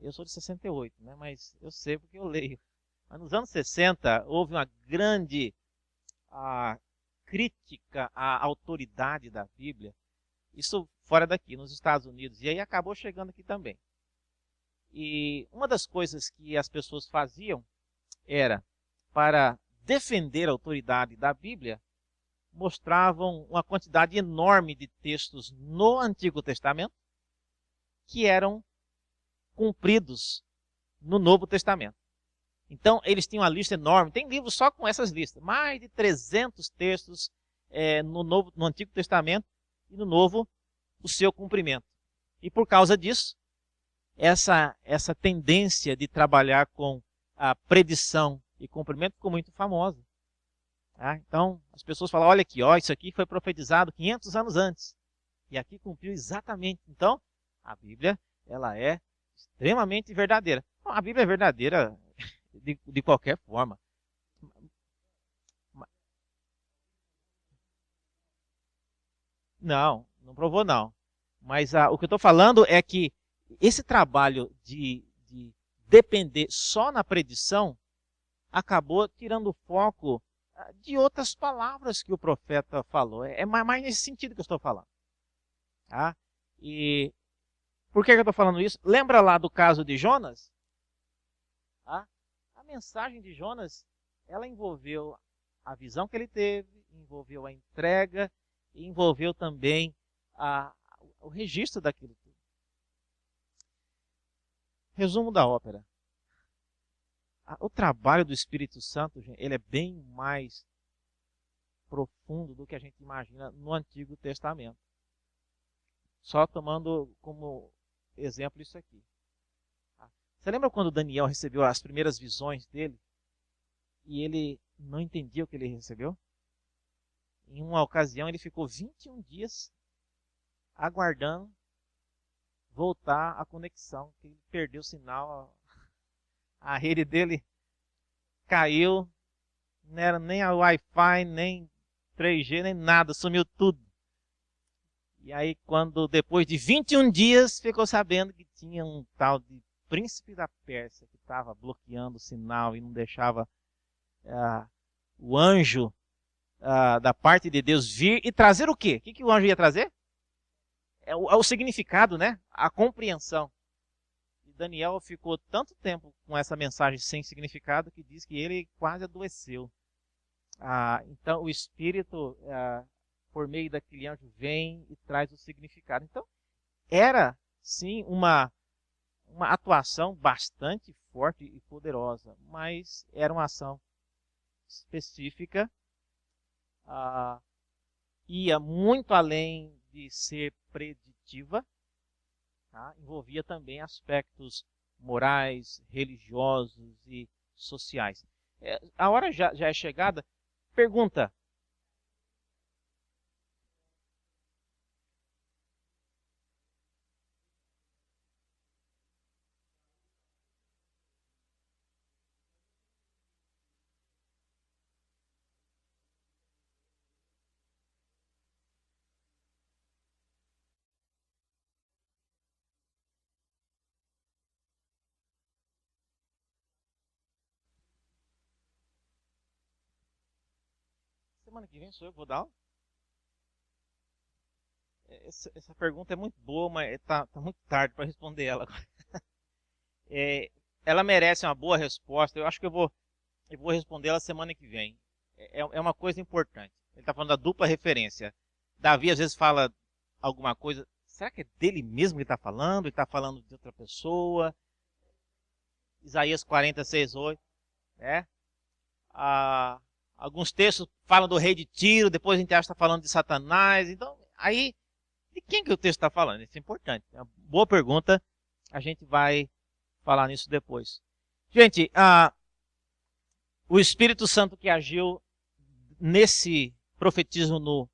eu sou de 68, né, mas eu sei porque eu leio. Mas nos anos 60, houve uma grande crítica à autoridade da Bíblia. Isso fora daqui, nos Estados Unidos. E aí acabou chegando aqui também. E uma das coisas que as pessoas faziam era, para defender a autoridade da Bíblia, mostravam uma quantidade enorme de textos no Antigo Testamento que eram cumpridos no Novo Testamento. Então, eles tinham uma lista enorme. Tem livros só com essas listas. Mais de 300 textos no Antigo Testamento e no Novo, o seu cumprimento. E por causa disso, essa tendência de trabalhar com a predição e cumprimento ficou muito famosa. Tá? Então, as pessoas falam, olha aqui, ó, isso aqui foi profetizado 500 anos antes. E aqui cumpriu exatamente. Então, a Bíblia, ela é extremamente verdadeira. Bom, a Bíblia é verdadeira de qualquer forma. Não, não provou não. Mas o que eu estou falando é que esse trabalho de depender só na predição acabou tirando o foco de outras palavras que o profeta falou. É mais nesse sentido que eu estou falando. Tá? E por que eu estou falando isso? Lembra lá do caso de Jonas? Tá? A mensagem de Jonas, ela envolveu a visão que ele teve, envolveu a entrega, e envolveu também o registro daquilo tudo. Resumo da ópera. O trabalho do Espírito Santo, gente, ele é bem mais profundo do que a gente imagina no Antigo Testamento. Só tomando como exemplo isso aqui. Você lembra quando Daniel recebeu as primeiras visões dele e ele não entendia o que ele recebeu? Em uma ocasião ele ficou 21 dias aguardando voltar a conexão, que ele perdeu o sinal, a rede dele caiu, não era nem a Wi-Fi, nem 3G, nem nada, sumiu tudo. E aí quando depois de 21 dias ficou sabendo que tinha um tal de príncipe da Pérsia que estava bloqueando o sinal e não deixava o anjo da parte de Deus vir e trazer o quê? O que o anjo ia trazer? É o significado, né? A compreensão. E Daniel ficou tanto tempo com essa mensagem sem significado que diz que ele quase adoeceu. Então o Espírito, por meio daquele anjo, vem e traz o significado. Então era sim uma atuação bastante forte e poderosa, mas era uma ação específica, ia muito além de ser preditiva, tá? Envolvia também aspectos morais, religiosos e sociais. A hora já é chegada. Pergunta. Semana que vem sou eu que vou dar aula? Essa pergunta é muito boa, mas tá muito tarde para responder ela. Ela merece uma boa resposta. Eu acho que eu vou responder ela semana que vem. É uma coisa importante. Ele está falando da dupla referência. Davi às vezes fala alguma coisa. Será que é dele mesmo que está falando? Ele está falando de outra pessoa? Isaías 46:8. Alguns textos falam do rei de Tiro, depois a gente acha que está falando de Satanás. Então, aí, de quem que o texto está falando? Isso é importante. É uma boa pergunta. A gente vai falar nisso depois. Gente, o Espírito Santo que agiu nesse profetismo no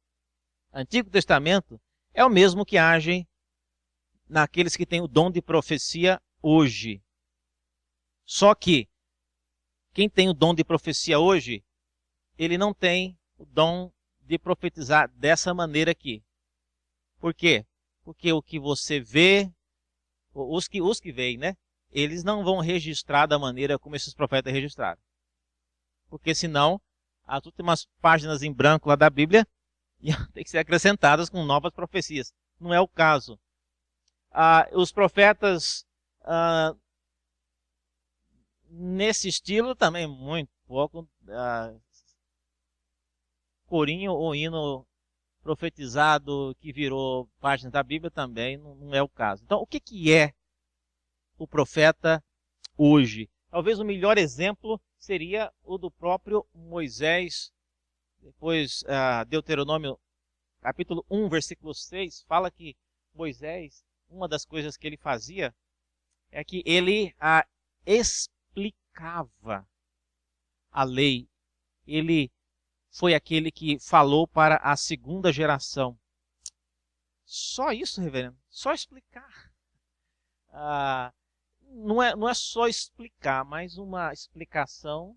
Antigo Testamento é o mesmo que age naqueles que têm o dom de profecia hoje. Só que quem tem o dom de profecia hoje, ele não tem o dom de profetizar dessa maneira aqui. Por quê? Porque o que você vê, os que veem, né? Eles não vão registrar da maneira como esses profetas registraram. Porque senão, as últimas páginas em branco lá da Bíblia iam ter que ser acrescentadas com novas profecias. Não é o caso. Os profetas, nesse estilo, também muito pouco. Corinho ou hino profetizado que virou página da Bíblia também não é o caso. Então, o que é o profeta hoje? Talvez o melhor exemplo seria o do próprio Moisés. Depois, Deuteronômio capítulo 1, versículo 6, fala que Moisés, uma das coisas que ele fazia é que ele explicava a lei. Ele foi aquele que falou para a segunda geração. Só isso, reverendo? Só explicar. Não é só explicar, mas uma explicação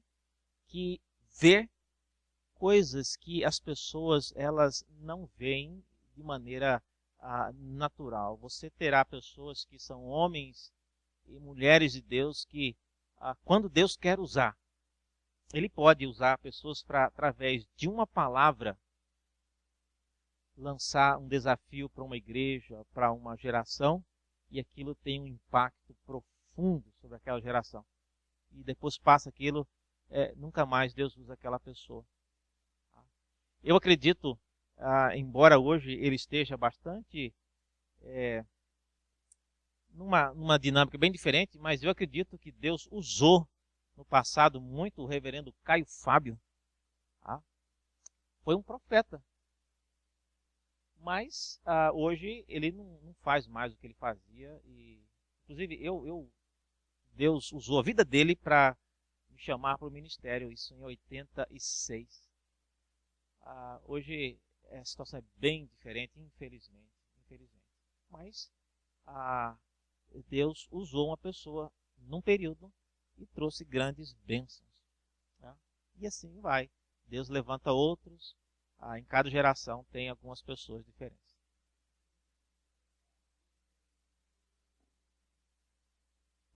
que vê coisas que as pessoas elas não veem de maneira natural. Você terá pessoas que são homens e mulheres de Deus que, quando Deus quer usar, Ele pode usar pessoas para, através de uma palavra, lançar um desafio para uma igreja, para uma geração, e aquilo tem um impacto profundo sobre aquela geração. E depois passa aquilo, nunca mais Deus usa aquela pessoa. Eu acredito, embora hoje ele esteja bastante numa dinâmica bem diferente, mas eu acredito que Deus usou no passado muito o reverendo Caio Fábio. Foi um profeta. Mas hoje ele não faz mais o que ele fazia. E, inclusive, Deus usou a vida dele para me chamar para o ministério, isso em 86. Hoje a situação é bem diferente, infelizmente. Mas Deus usou uma pessoa num período e trouxe grandes bênçãos. Né? E assim vai. Deus levanta outros. Em cada geração tem algumas pessoas diferentes.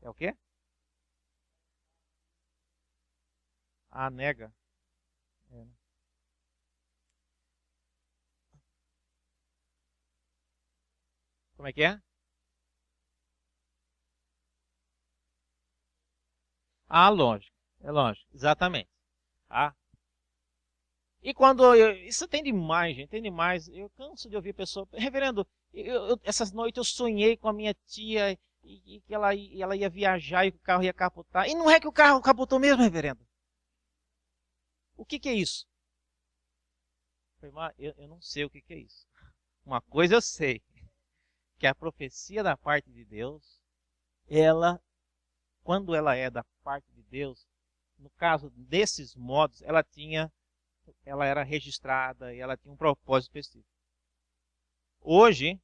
É o quê? Nega. Né? Como é que é? Lógico. É lógico. Exatamente. E quando isso tem demais, gente, tem demais. Eu canso de ouvir pessoas, reverendo, essas noites eu sonhei com a minha tia e que ela ia viajar e que o carro ia capotar. E não é que o carro capotou mesmo, reverendo? O que é isso? Eu não sei o que é isso. Uma coisa eu sei, que a profecia da parte de Deus, quando ela é da parte de Deus, no caso desses modos, ela era registrada e ela tinha um propósito específico. Hoje,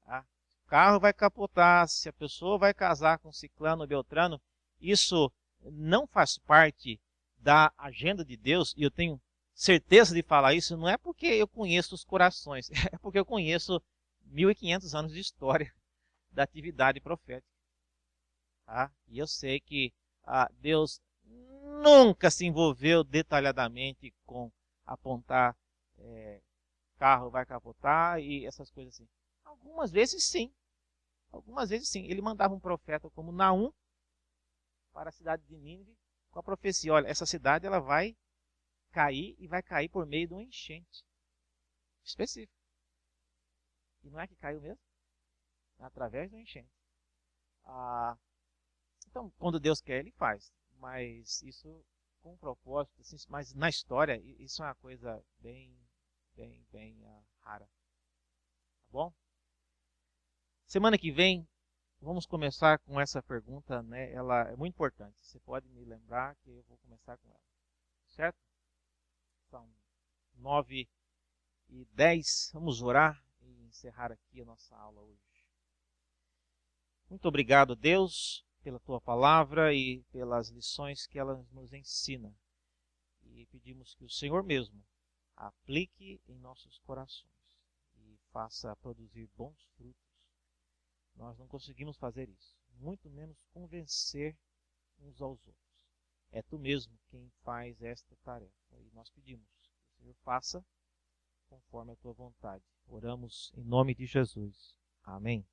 o carro vai capotar, se a pessoa vai casar com ciclano ou beltrano, isso não faz parte da agenda de Deus, e eu tenho certeza de falar isso, não é porque eu conheço os corações, é porque eu conheço 1.500 anos de história da atividade profética. E eu sei que Deus nunca se envolveu detalhadamente com apontar carro vai capotar e essas coisas assim. Algumas vezes sim. Ele mandava um profeta como Naum para a cidade de Nínive com a profecia, olha, essa cidade ela vai cair e vai cair por meio de uma enchente específica. E não é que caiu mesmo? É através de uma enchente. Então, quando Deus quer, Ele faz. Mas isso com um propósito, assim, mas na história, isso é uma coisa bem rara. Tá bom? Semana que vem, vamos começar com essa pergunta, né? Ela é muito importante. Você pode me lembrar que eu vou começar com ela. Certo? São 9h10. Vamos orar e encerrar aqui a nossa aula hoje. Muito obrigado, Deus, pela Tua palavra e pelas lições que ela nos ensina. E pedimos que o Senhor mesmo aplique em nossos corações e faça produzir bons frutos. Nós não conseguimos fazer isso, muito menos convencer uns aos outros. É Tu mesmo quem faz esta tarefa e nós pedimos que o Senhor faça conforme a Tua vontade. Oramos em nome de Jesus. Amém.